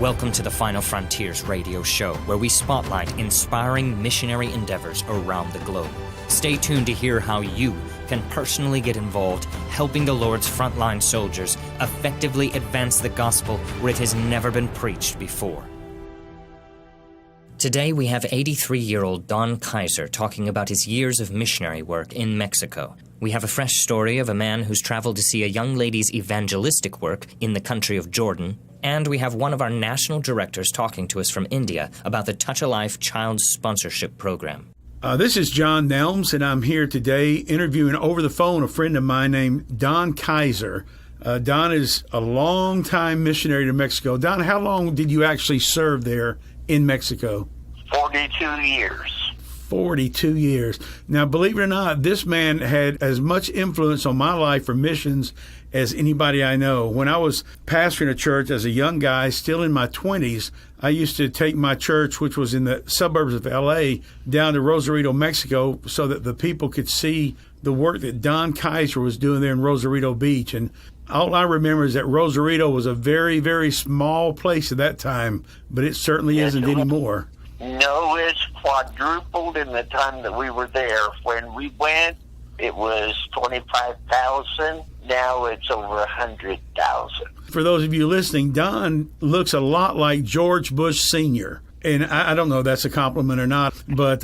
Welcome to the Final Frontiers radio show, where we spotlight inspiring missionary endeavors around the globe. Stay tuned to hear how you can personally get involved, helping the Lord's frontline soldiers effectively advance the gospel where it has never been preached before. Today we have 83-year-old Don Kiser talking about his years of missionary work in Mexico. We have a fresh story of a man who's traveled to see a young lady's evangelistic work in the country of Jordan. And we have one of our national directors talking to us from India about the Touch a Life Child Sponsorship Program. This is John Nelms, and I'm here today interviewing over the phone a friend of mine named Don Kiser. Don is a long-time missionary to Mexico. Don, how long did you actually serve there in Mexico? 42 years. 42 years. Now, believe it or not, this man had as much influence on my life for missions as anybody I know. When I was pastoring a church as a young guy, still in my 20s, I used to take my church, which was in the suburbs of L.A., down to Rosarito, Mexico, so that the people could see the work that Don Kiser was doing there in Rosarito Beach. And all I remember is that Rosarito was a very, very small place at that time, but it certainly isn't anymore. No, it's quadrupled in the time that we were there. When we went, it was 25,000. Now it's over 100,000. For those of you listening, Don looks a lot like George Bush Sr. And I don't know if that's a compliment or not, but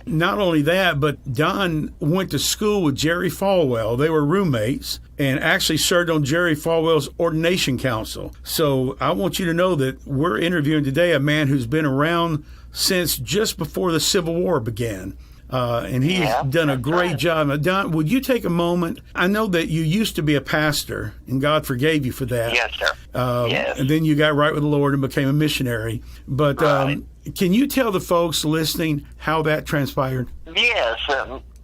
not only that, but Don went to school with Jerry Falwell. They were roommates and actually served on Jerry Falwell's ordination council. So I want you to know that we're interviewing today a man who's been around since just before the Civil War began. And he's done a great job. Now, Don, would you take a moment? I know that you used to be a pastor, and God forgave you for that. Yes, sir. Yes. And then you got right with the Lord and became a missionary. But can you tell the folks listening how that transpired? Yes.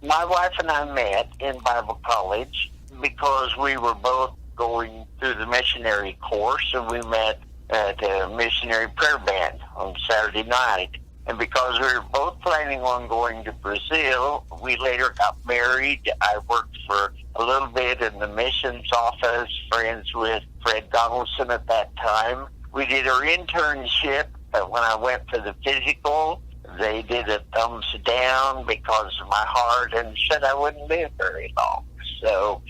My wife and I met in Bible college because we were both going through the missionary course, and we met at a missionary prayer band on Saturday night. And because we were both planning on going to Brazil, we later got married. I worked for a little bit in the missions office, friends with Fred Donaldson at that time. We did our internship, but when I went for the physical, they did a thumbs down because of my heart and said I wouldn't live very long. So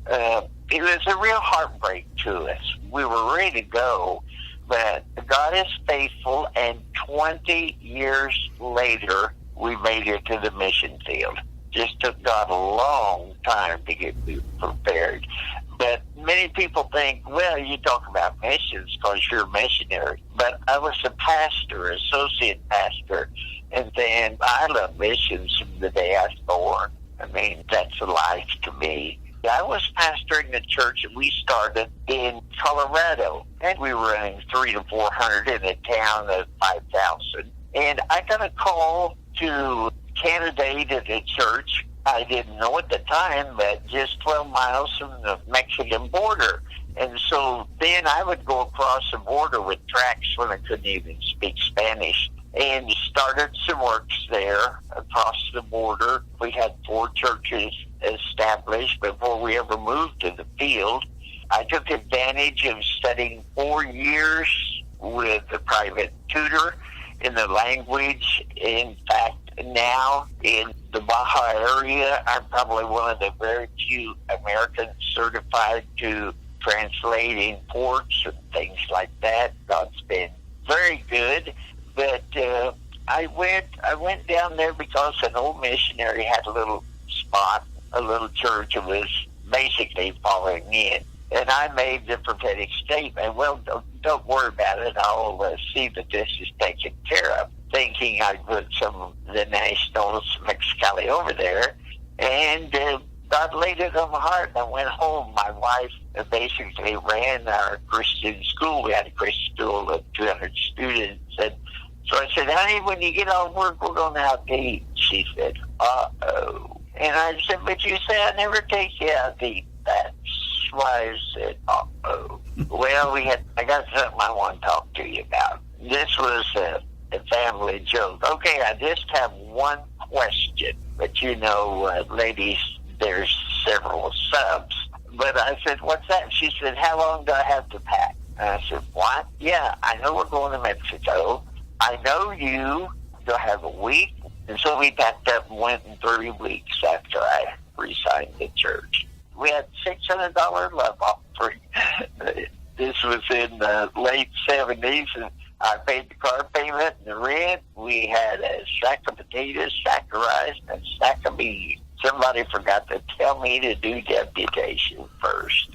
it was a real heartbreak to us. We were ready to go. But God is faithful, and 20 years later, we made it to the mission field. Just took God a long time to get me prepared. But many people think, well, you talk about missions because you're a missionary. But I was a pastor, associate pastor, and then I love missions from the day I was born. I mean, that's a life to me. I was pastoring the church that we started in Colorado, and we were running 300 to 400 in a town of 5,000. And I got a call to candidate at a church. I didn't know at the time, but just 12 miles from the Mexican border. And so then I would go across the border with tracts when I couldn't even speak Spanish, and started some works there across the border. We had 4 churches established before we ever moved to the field. I took advantage of studying 4 years with a private tutor in the language. In fact, now in the Baja area, I'm probably one of the very few Americans certified to translate in ports and things like that. God's been very good. But I went down there because an old missionary had a little spot, a little church that was basically falling in. And I made the prophetic statement, well, don't worry about it. I'll see that this is taken care of, thinking I'd put some of the nationals Mexicali over there. And God laid it on my heart, and I went home. My wife basically ran our Christian school. We had a Christian school of 200 students. And so I said, honey, when you get off work, we're going out to eat. She said, uh-oh. And I said, but you say I never take you out to eat. That's why I said, uh-oh. Well, I got something I want to talk to you about. This was a family joke. Okay, I just have one question. But you know, ladies, there's several subs. But I said, what's that? She said, how long do I have to pack? I said, what? Yeah, I know we're going to Mexico. I know you. You'll have a week. And so we packed up and went in 3 weeks after I resigned the church. We had $600 love offering. This was in the late 70s, and I paid the car payment and the rent. We had a sack of potatoes, sack of rice, and a sack of beans. Somebody forgot to tell me to do deputation first.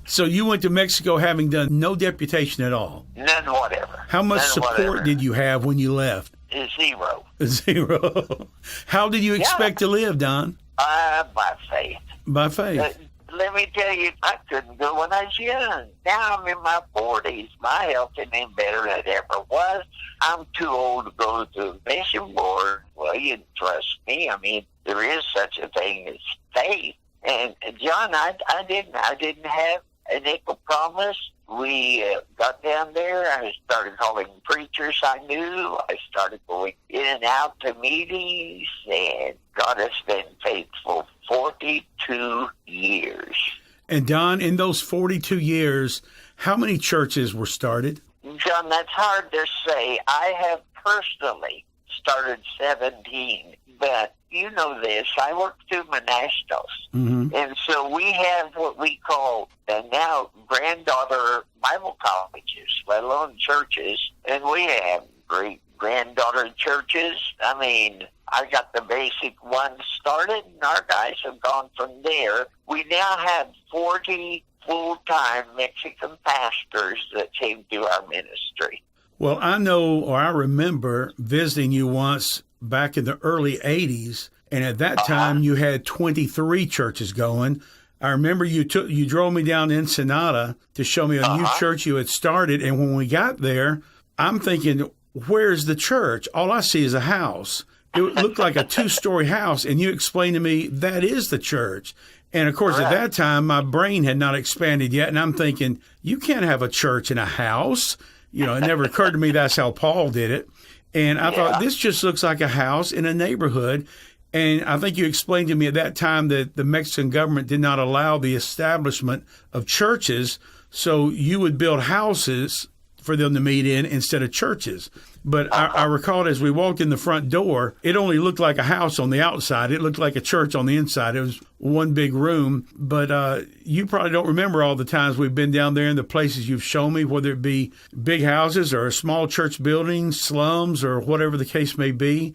So you went to Mexico having done no deputation at all? None whatever. How much support did you have when you left? Zero. Zero. How did you expect to live, Don? By faith. By faith. Let me tell you, I couldn't go when I was young. Now I'm in my 40s. My health ain't better than it ever was. I'm too old to go to a mission board. Well, you can trust me. I mean, there is such a thing as faith. And John, I didn't have a nickel promise. We got down there. I started calling preachers I knew. I started going in and out to meetings, and God has been faithful 42 years. And Don, in those 42 years, how many churches were started? John, that's hard to say. I have personally started 17, but you know this. I work through monastics, and so we have what we call now granddaughter Bible colleges, let alone churches, and we have great granddaughter churches. I mean, I got the basic one started, and our guys have gone from there. We now have 40 full-time Mexican pastors that came to our ministry. Well, I know, or I remember visiting you once back in the early 80s, and at that time you had 23 churches going. I remember you drove me down to Ensenada to show me a new church you had started, and when we got there, I'm thinking, where's the church? All I see is a house. It looked like a 2-story house, and you explained to me that is the church. And, of course, at that time, my brain had not expanded yet, and I'm thinking, you can't have a church in a house. You know, it never occurred to me that's how Paul did it. And I thought, this just looks like a house in a neighborhood. And I think you explained to me at that time that the Mexican government did not allow the establishment of churches, so you would build houses for them to meet in instead of churches. But I recalled as we walked in the front door, it only looked like a house on the outside. It looked like a church on the inside. It was one big room. But you probably don't remember all the times we've been down there and the places you've shown me, whether it be big houses or a small church building, slums, or whatever the case may be.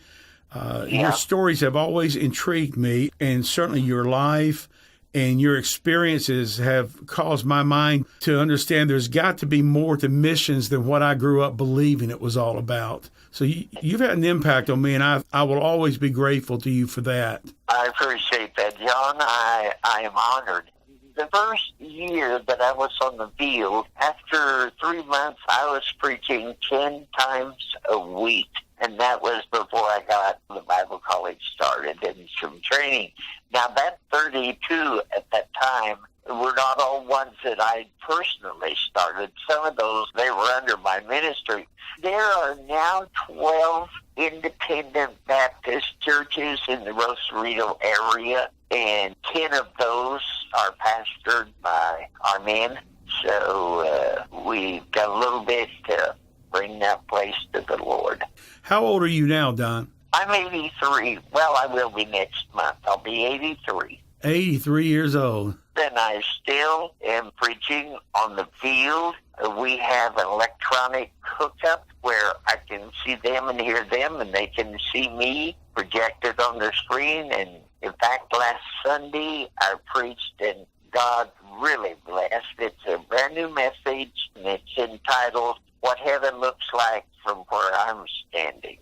Your stories have always intrigued me, and certainly your life and your experiences have caused my mind to understand there's got to be more to missions than what I grew up believing it was all about. So you've had an impact on me, and I will always be grateful to you for that. I appreciate that, John. I am honored. The first year that I was on the field, after 3 months, I was preaching 10 times a week. And that was before I got the Bible college started and some training. Now, that 32 at that time were not all ones that I personally started. Some of those, they were under my ministry. There are now 12 independent Baptist churches in the Rosarito area, and 10 of those are pastored by our men. So we've got a little bit to bring that place to the Lord. How old are you now, Don? I'm 83. Well, I will be next month. I'll be 83. 83 years old. And I still am preaching on the field. We have an electronic hookup where I can see them and hear them, and they can see me projected on their screen. And in fact, last Sunday I preached, and God really blessed. It's a brand new message, and it's entitled, What Heaven Looks Like from Where I'm Standing.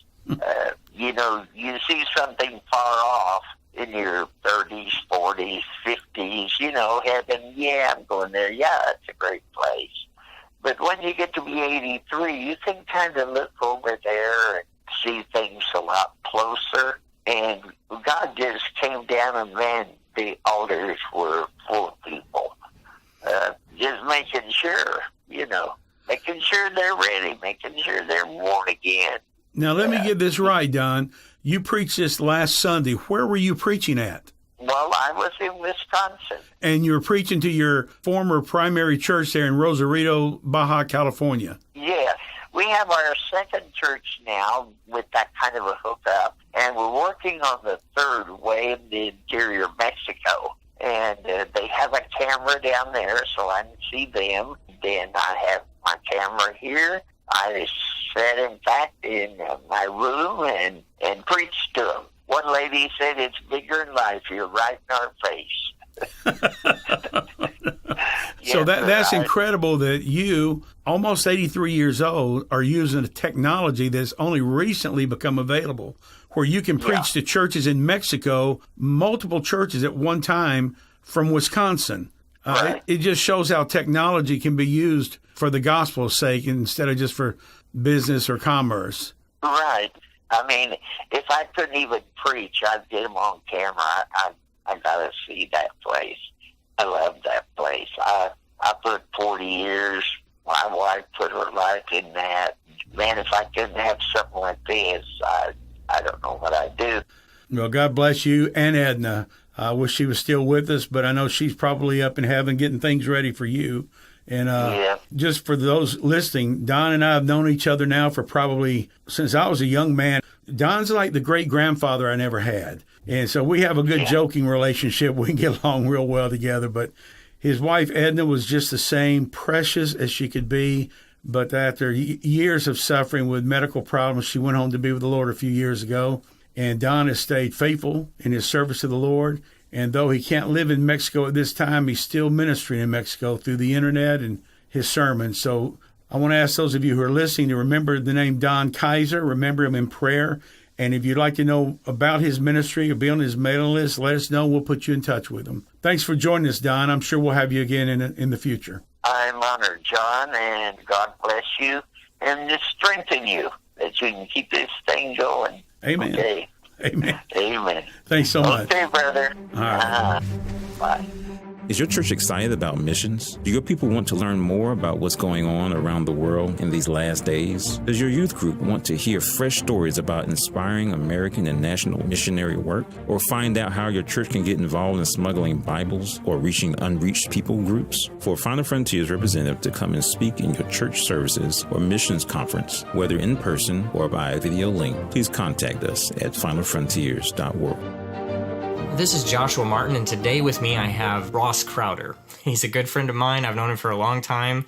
You know, you see something far off in your 30s, 40s, 50s, you know, heaven, yeah, I'm going there. Yeah, it's a great place. But when you get to be 83, you can kind of look over there and see things a lot closer. And God just came down, and man, the altars were full of people. Just making sure, you know, making sure they're ready, making sure they're born again. Now, let me get this right, Don. You preached this last Sunday. Where were you preaching at? Well, Well, I was in Wisconsin. And you were preaching to your former primary church there in Rosarito, Baja California. Yes. We have our second church now with that kind of a hookup, and we're working on the third way in the interior of Mexico. And they have a camera down there, so I can see them. Then I have my camera here. I sat, in fact, in my room and preached to them. One lady said, "It's bigger than life. You're right in our face." So that's incredible that you, almost 83 years old, are using a technology that's only recently become available, where you can preach to churches in Mexico, multiple churches at one time from Wisconsin. Right. It just shows how technology can be used for the gospel's sake instead of just for business or commerce. Right. I mean, if I couldn't even preach, I'd get them on camera. I got to see that place. I love that place. I put 40 years. My wife put her life in that. Man, if I couldn't have something like this, I don't know what I'd do. Well, God bless you and Edna. I wish she was still with us, but I know she's probably up in heaven getting things ready for you. And just for those listening, Don and I have known each other now for probably since I was a young man. Don's like the great-grandfather I never had. And so we have a good joking relationship. We can get along real well together. But his wife, Edna, was just the same, precious as she could be. But after years of suffering with medical problems, she went home to be with the Lord a few years ago. And Don has stayed faithful in his service to the Lord. And though he can't live in Mexico at this time, he's still ministering in Mexico through the internet and his sermons. So I want to ask those of you who are listening to remember the name Don Kiser. Remember him in prayer. And if you'd like to know about his ministry or be on his mailing list, let us know. We'll put you in touch with him. Thanks for joining us, Don. I'm sure we'll have you again in the future. I'm honored, John, and God bless you and just strengthen you that you can keep this thing going. Amen. Okay. Amen. Amen. Thanks so much. Okay, brother. All right. Bye. Is your church excited about missions? Do your people want to learn more about what's going on around the world in these last days? Does your youth group want to hear fresh stories about inspiring American and national missionary work? Or find out how your church can get involved in smuggling Bibles or reaching unreached people groups? For Final Frontiers representative to come and speak in your church services or missions conference, whether in person or by video link, please contact us at finalfrontiers.org. This is Joshua Martin, and today with me I have Ross Crowder. He's a good friend of mine. I've known him for a long time.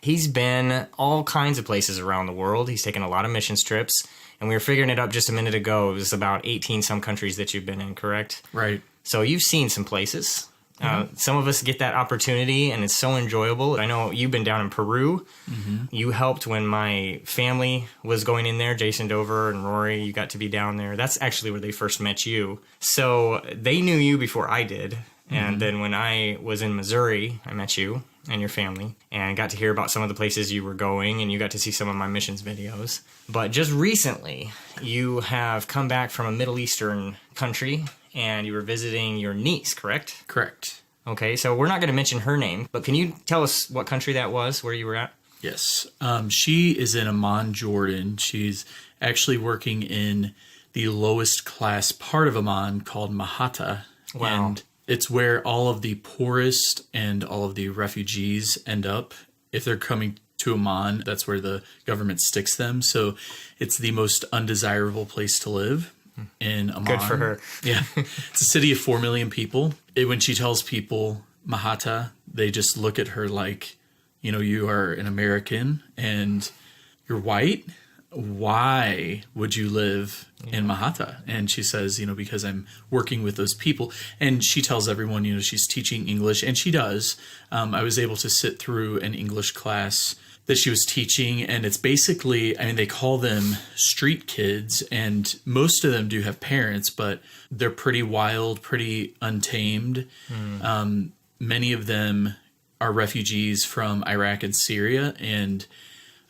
He's been all kinds of places around the world. He's taken a lot of mission trips, and we were figuring it up just a minute ago. It was about 18-some countries that you've been in, correct? Right. So you've seen some places. Some of us get that opportunity, and it's so enjoyable. I know you've been down in Peru. Mm-hmm. You helped when my family was going in there. Jason Dover and Rory, you got to be down there. That's actually where they first met you. So they knew you before I did. Mm-hmm. And then when I was in Missouri, I met you and your family and got to hear about some of the places you were going, and you got to see some of my missions videos. But just recently, you have come back from a Middle Eastern country, and you were visiting your niece, correct? Correct. Okay, so we're not going to mention her name, but can you tell us what country that was, where you were at? Yes. She is in Amman, Jordan. She's actually working in the lowest class part of Amman called Mahata. Wow. And it's where all of the poorest and all of the refugees end up. If they're coming to Amman, that's where the government sticks them. So it's the most undesirable place to live. In Amman. Good for her. Yeah. It's a city of 4 million people. When she tells people Mahata, they just look at her like, you are an American and you're white. Why would you live in Mahata? And she says, because I'm working with those people. And she tells everyone, she's teaching English, and she does. I was able to sit through an English class that she was teaching, and it's basically, they call them street kids, and most of them do have parents, but they're pretty wild, pretty untamed. Many of them are refugees from Iraq and Syria, and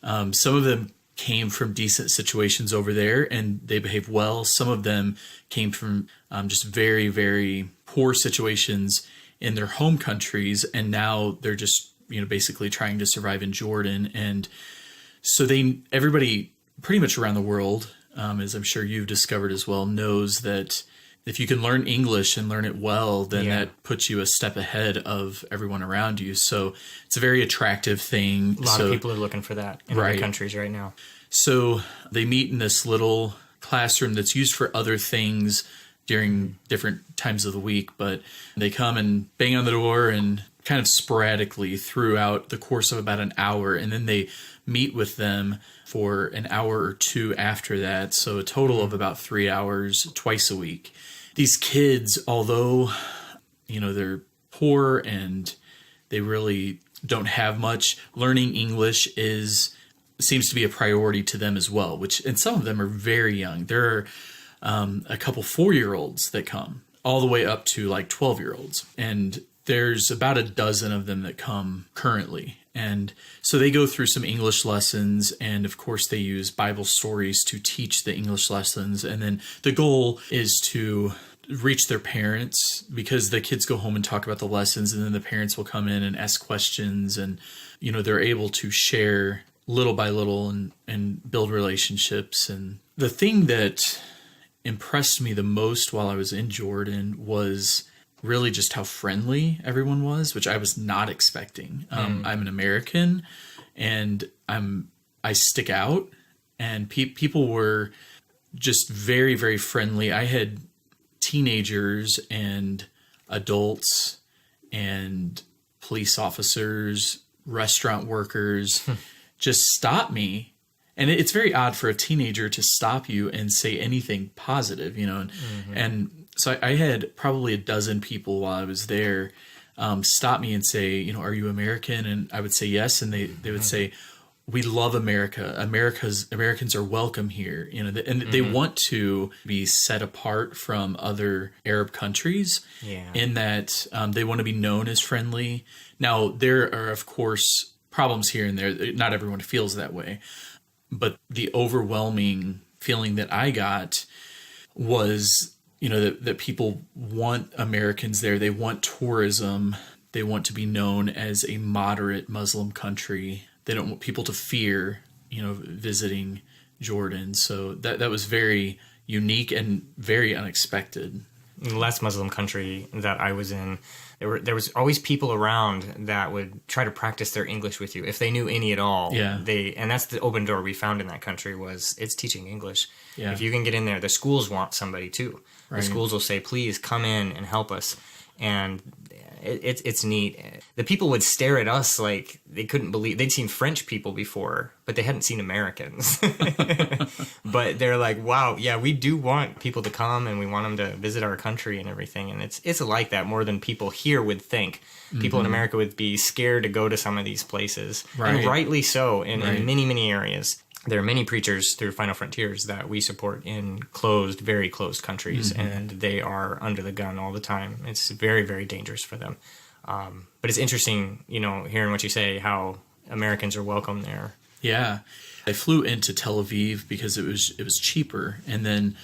some of them came from decent situations over there, and they behave well. Some of them came from just very, very poor situations in their home countries, and now they're just basically trying to survive in Jordan. And so everybody pretty much around the world, as I'm sure you've discovered as well, knows that if you can learn English and learn it well, then Yeah. that puts you a step ahead of everyone around you. So it's a very attractive thing. A lot of people are looking for that in other Right. countries right now. So they meet in this little classroom that's used for other things during different times of the week, but they come and bang on the door and kind of sporadically throughout the course of about an hour, and then they meet with them for an hour or two after that. So a total of about 3 hours twice a week. These kids, although, they're poor and they really don't have much, learning English seems to be a priority to them as well, and some of them are very young. There are a couple 4-year-olds that come all the way up to like 12-year-olds. And there's about a dozen of them that come currently. And so they go through some English lessons, and of course they use Bible stories to teach the English lessons. And then the goal is to reach their parents, because the kids go home and talk about the lessons, and then the parents will come in and ask questions, and they're able to share little by little and build relationships. And the thing that impressed me the most while I was in Jordan was really just how friendly everyone was, which I was not expecting. I'm an American, and I stick out, and people were just very, very friendly. I had teenagers and adults and police officers, restaurant workers just stop me. And it's very odd for a teenager to stop you and say anything positive, and so I had probably a dozen people while I was there stop me and say, are you American? And I would say yes. And they would say, we love America. Americans are welcome here. And they want to be set apart from other Arab countries in that they want to be known as friendly. Now, there are, of course, problems here and there. Not everyone feels that way. But the overwhelming feeling that I got was, that people want Americans there. They want tourism. They want to be known as a moderate Muslim country. They don't want people to fear, visiting Jordan. So that was very unique and very unexpected. In the last Muslim country that I was in, there was always people around that would try to practice their English with you if they knew any at all. Yeah. And that's the open door we found in that country, was it's teaching English. Yeah. If you can get in there, the schools want somebody too. Right. The schools will say, please come in and help us. And it's neat. The people would stare at us like they couldn't believe they'd seen French people before, but they hadn't seen Americans. But they're like, wow, yeah, we do want people to come, and we want them to visit our country and everything. And it's like that more than people here would think. People in America would be scared to go to some of these places, and rightly so in many, many areas. There are many preachers through Final Frontiers that we support in very closed countries, and they are under the gun all the time. It's very, very dangerous for them. But it's interesting, hearing what you say, how Americans are welcome there. Yeah. I flew into Tel Aviv because it was cheaper, and then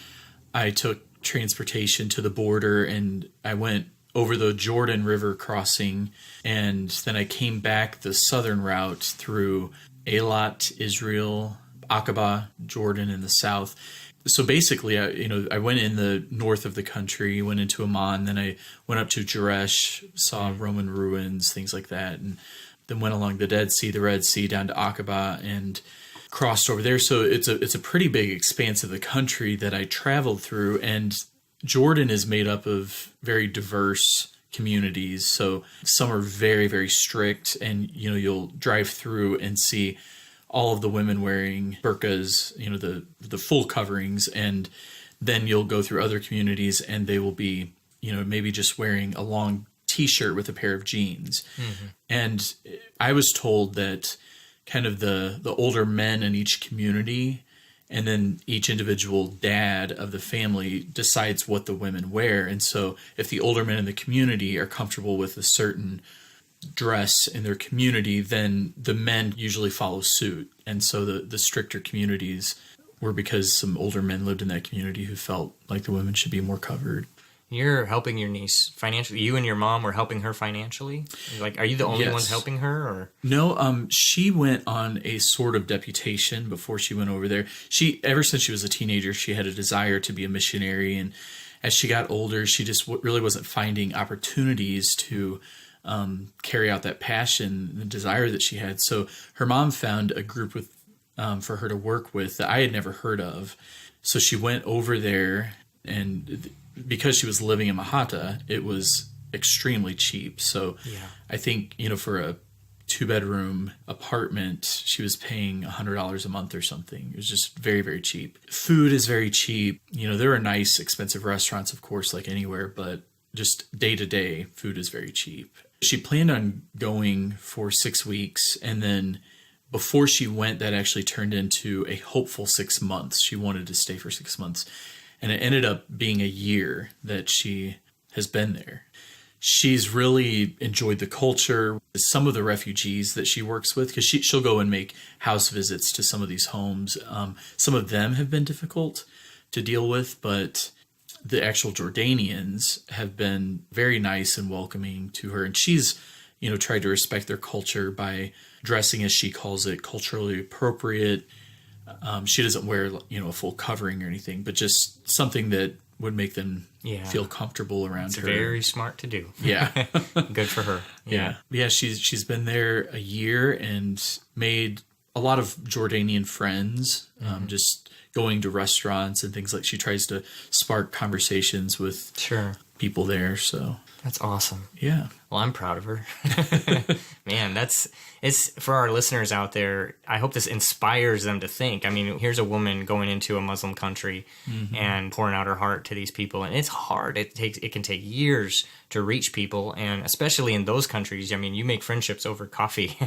I took transportation to the border, and I went over the Jordan River crossing, and then I came back the southern route through Eilat, Israel, Aqaba, Jordan in the south. So basically, I went in the north of the country, went into Amman, then I went up to Jeresh, saw Roman ruins, things like that, and then went along the Dead Sea, the Red Sea, down to Aqaba, and crossed over there. So it's a pretty big expanse of the country that I traveled through, and Jordan is made up of very diverse communities. So some are very, very strict, and you'll drive through and see all of the women wearing burqas, the full coverings, and then you'll go through other communities and they will be, maybe just wearing a long t-shirt with a pair of jeans. And I was told that kind of the older men in each community, and then each individual dad of the family decides what the women wear. And so if the older men in the community are comfortable with a certain dress in their community, then the men usually follow suit. And so the stricter communities were because some older men lived in that community who felt like the women should be more covered. You're helping your niece financially. You and your mom were helping her financially? Like, are you the only ones helping her? Or No, she went on a sort of deputation before she went over there. Ever since she was a teenager, she had a desire to be a missionary, and as she got older, she just really wasn't finding opportunities to carry out that passion and desire that she had. So her mom found a group for her to work with that I had never heard of. So she went over there, and because she was living in Mahata, it was extremely cheap. So I think, for a 2-bedroom apartment, she was paying $100 a month or something. It was just very, very cheap. Food is very cheap. There are nice, expensive restaurants, of course, like anywhere, but just day to day, food is very cheap. She planned on going for 6 weeks, and then before she went, that actually turned into a hopeful 6 months. She wanted to stay for 6 months, and it ended up being a year that she has been there. She's really enjoyed the culture. Some of the refugees that she works with, because she'll go and make house visits to some of these homes. Some of them have been difficult to deal with, but the actual Jordanians have been very nice and welcoming to her. And she's, tried to respect their culture by dressing, as she calls it, culturally appropriate. She doesn't wear, a full covering or anything, but just something that would make them feel comfortable around her. It's very smart to do. Yeah. Good for her. Yeah. She's been there a year and made a lot of Jordanian friends, just going to restaurants and things like. She tries to spark conversations with people there. So that's awesome. Yeah. Well, I'm proud of her. Man, it's for our listeners out there. I hope this inspires them to think. I mean, here's a woman going into a Muslim country and pouring out her heart to these people. And it's hard. It can take years to reach people. And especially in those countries, I mean, you make friendships over coffee.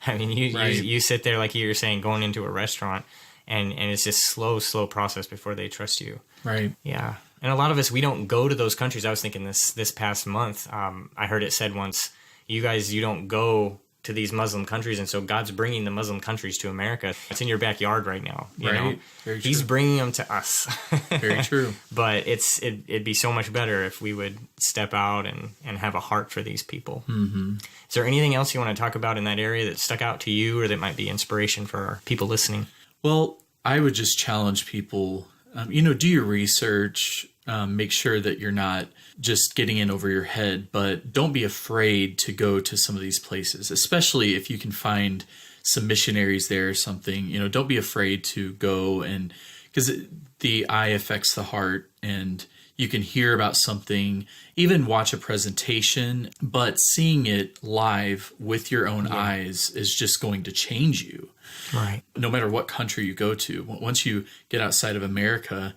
I mean, you sit there, like you were saying, going into a restaurant, and it's just slow process before they trust you. Right. Yeah. And a lot of us, we don't go to those countries. I was thinking this past month, I heard it said once, you don't go to these Muslim countries, and so God's bringing the Muslim countries to America. It's in your backyard right now. You know? Very true. He's bringing them to us. Very true. But it'd be so much better if we would step out and have a heart for these people. Mm-hmm. Is there anything else you want to talk about in that area that stuck out to you, or that might be inspiration for our people listening? Well, I would just challenge people, do your research. Make sure that you're not just getting in over your head, but don't be afraid to go to some of these places, especially if you can find some missionaries there or something. Don't be afraid to go, and because the eye affects the heart, and you can hear about something, even watch a presentation, but seeing it live with your own eyes is just going to change you. Right. No matter what country you go to, once you get outside of America,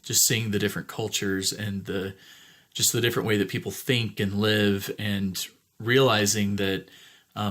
just seeing the different cultures and the different way that people think and live, and realizing that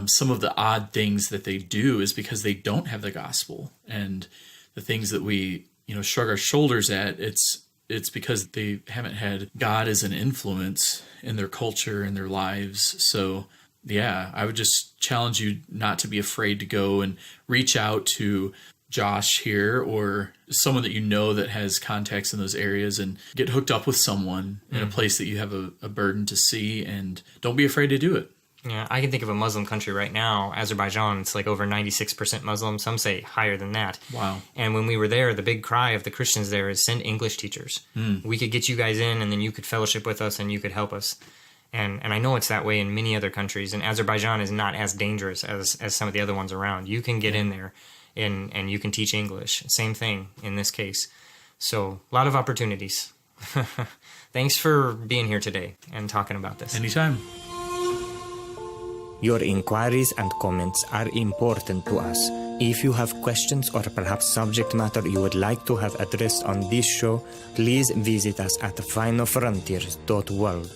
some of the odd things that they do is because they don't have the gospel, and the things that we shrug our shoulders at, it's because they haven't had God as an influence in their culture and their lives. So I would just challenge you not to be afraid to go and reach out to Josh here, or someone that that has contacts in those areas, and get hooked up with someone in a place that you have a burden to see, and don't be afraid to do it. Yeah, I can think of a Muslim country right now, Azerbaijan. It's like over 96% Muslim. Some say higher than that. Wow. And when we were there, the big cry of the Christians there is send English teachers. We could get you guys in, and then you could fellowship with us, and you could help us. And I know it's that way in many other countries, and Azerbaijan is not as dangerous as some of the other ones around. You can get in there, and you can teach English. Same thing in this case. So a lot of opportunities. Thanks for being here today and talking about this. Anytime. Your inquiries and comments are important to us. If you have questions or perhaps subject matter you would like to have addressed on this show, please visit us at finalfrontiers.world.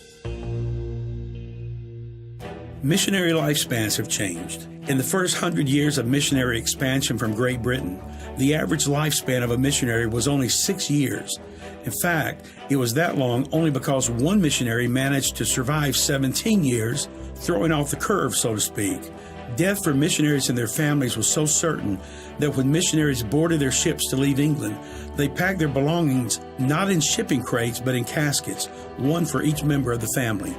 Missionary lifespans have changed. In the first 100 years of missionary expansion from Great Britain, the average lifespan of a missionary was only 6 years. In fact, it was that long only because one missionary managed to survive 17 years, throwing off the curve, so to speak. Death for missionaries and their families was so certain that when missionaries boarded their ships to leave England, they packed their belongings not in shipping crates but in caskets, one for each member of the family.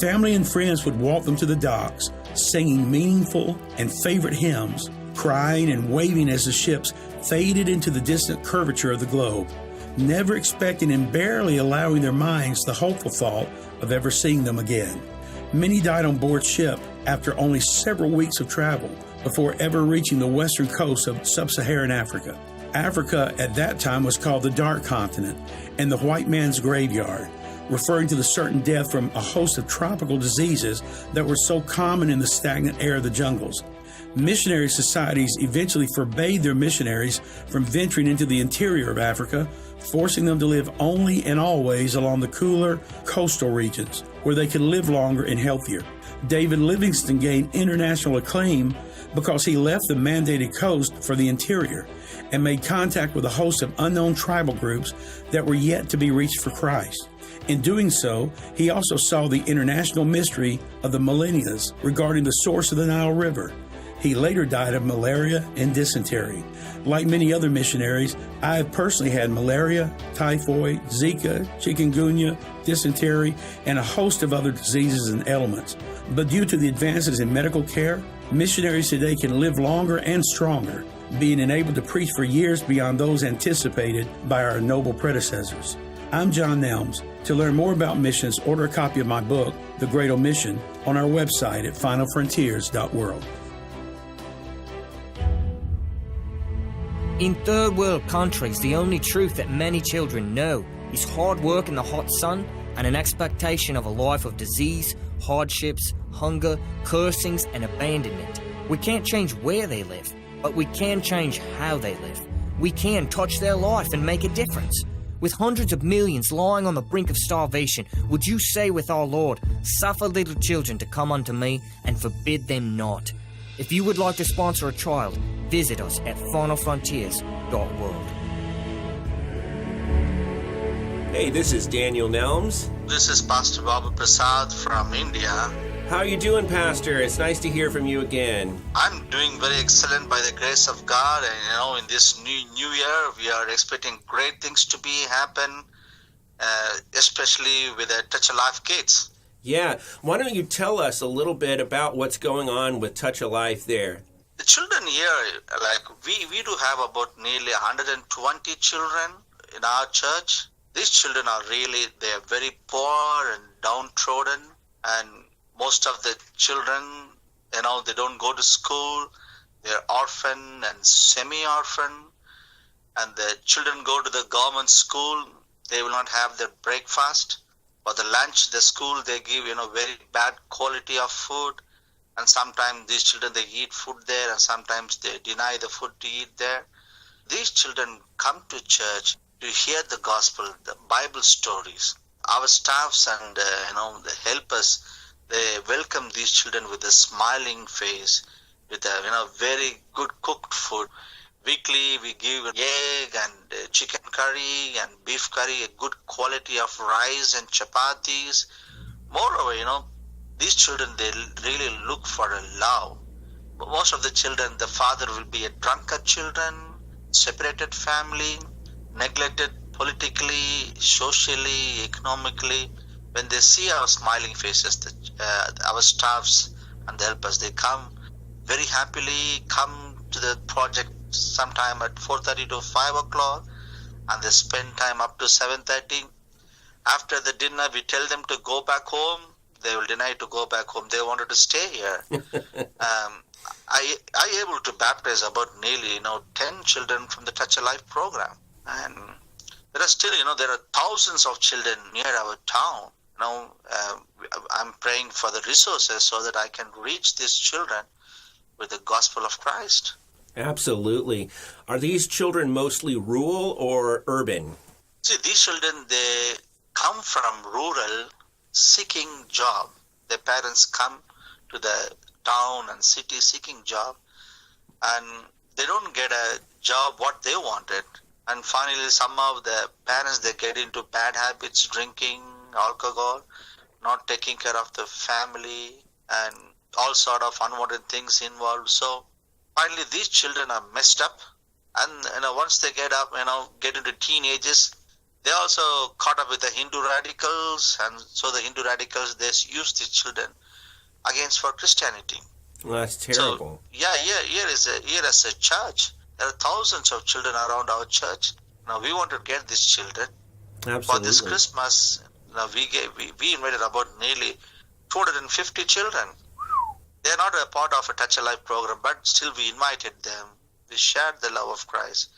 Family and friends would walk them to the docks, singing meaningful and favorite hymns, crying and waving as the ships faded into the distant curvature of the globe. never expecting and barely allowing their minds the hopeful thought of ever seeing them again. Many died on board ship after only several weeks of travel before ever reaching the western coast of sub-Saharan Africa. Africa at that time was called the Dark Continent and the white man's graveyard, referring to the certain death from a host of tropical diseases that were so common in the stagnant air of the jungles. Missionary societies eventually forbade their missionaries from venturing into the interior of Africa, forcing them to live only and always along the cooler coastal regions, where they could live longer and healthier. David Livingstone gained international acclaim because he left the mandated coast for the interior and made contact with a host of unknown tribal groups that were yet to be reached for Christ. In doing so, he also saw the international mystery of the millennias regarding the source of the Nile River. He later died of malaria and dysentery. Like many other missionaries, I have personally had malaria, typhoid, Zika, chikungunya, dysentery, and a host of other diseases and ailments. But due to the advances in medical care, missionaries today can live longer and stronger, being enabled to preach for years beyond those anticipated by our noble predecessors. I'm John Nelms. To learn more about missions, order a copy of my book, The Great Omission, on our website at finalfrontiers.world. In third world countries, the only truth that many children know is hard work in the hot sun and an expectation of a life of disease, hardships, hunger, cursings, and abandonment. We can't change where they live, but we can change how they live. We can touch their life and make a difference. With hundreds of millions lying on the brink of starvation, would you say with our Lord, "Suffer little children to come unto me, and forbid them not"? If you would like to sponsor a child, visit us at finalfrontiers.world. Hey, this is Daniel Nelms. This is Pastor Babu Prasad from India. How are you doing, Pastor? It's nice to hear from you again. I'm doing very excellent by the grace of God, and in this new year, we are expecting great things to be happen, especially with the Touch a Life kids. Yeah, why don't you tell us a little bit about what's going on with Touch a Life there? The children here, we do have about nearly 120 children in our church. These children are they're very poor and downtrodden, and most of the children, they don't go to school. They're orphan and semi-orphan, and the children go to the government school. They will not have their breakfast. For the lunch, the school, they give, very bad quality of food. And sometimes these children, they eat food there, and sometimes they deny the food to eat there. These children come to church to hear the gospel, the Bible stories. Our staffs and, the helpers, they welcome these children with a smiling face, with a, very good cooked food. Weekly, we give egg and chicken curry and beef curry, a good quality of rice and chapatis. Moreover, these children, they really look for a love. But most of the children, the father will be a drunkard children, separated family, neglected politically, socially, economically. When they see our smiling faces, our staffs and the helpers, they come very happily, come to the project sometime at 4:30 to 5 o'clock, and they spend time up to 7:30. After the dinner, we tell them to go back home. They will deny to go back home. They wanted to stay here. I able to baptize about nearly 10 children from the Touch a Life program, and there are still there are thousands of children near our town. I'm praying for the resources so that I can reach these children with the gospel of Christ. Absolutely. Are these children mostly rural or urban? See, these children, they come from rural seeking job. Their parents come to the town and city seeking job, and they don't get a job what they wanted. And finally, some of the parents, they get into bad habits, drinking, alcohol, not taking care of the family, and all sort of unwanted things involved. So finally, these children are messed up, and once they get up, get into teenagers, they also caught up with the Hindu radicals, and so the Hindu radicals, they use these children against for Christianity. Well, that's terrible. So, here as a church, there are thousands of children around our church. Now we want to get these children. Absolutely. For this Christmas, we invited about nearly 250 children. They're not a part of a Touch a Life program, but still we invited them. We shared the love of Christ.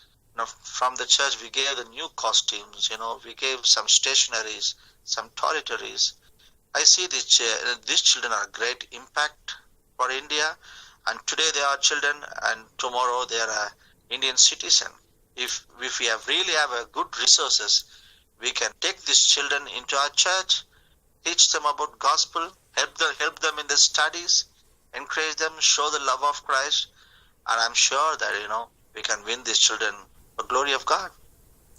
From the church, we gave the new costumes. We gave some stationaries, some toiletries. I see these children are a great impact for India, and today they are children, and tomorrow they are an Indian citizen. If we really have a good resources, we can take these children into our church, teach them about gospel, help them in their studies, encourage them, show the love of Christ, and I'm sure that we can win these children for the glory of God.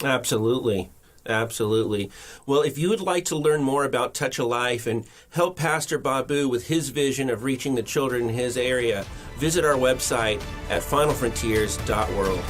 Absolutely. Absolutely. Well, if you would like to learn more about Touch a Life and help Pastor Babu with his vision of reaching the children in his area, visit our website at finalfrontiers.world.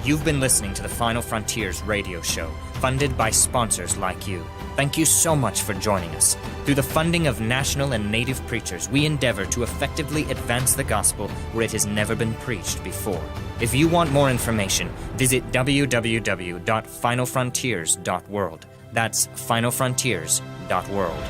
You've been listening to the Final Frontiers radio show, funded by sponsors like you. Thank you so much for joining us. Through the funding of national and native preachers, we endeavor to effectively advance the gospel where it has never been preached before. If you want more information, visit www.finalfrontiers.world. That's finalfrontiers.world.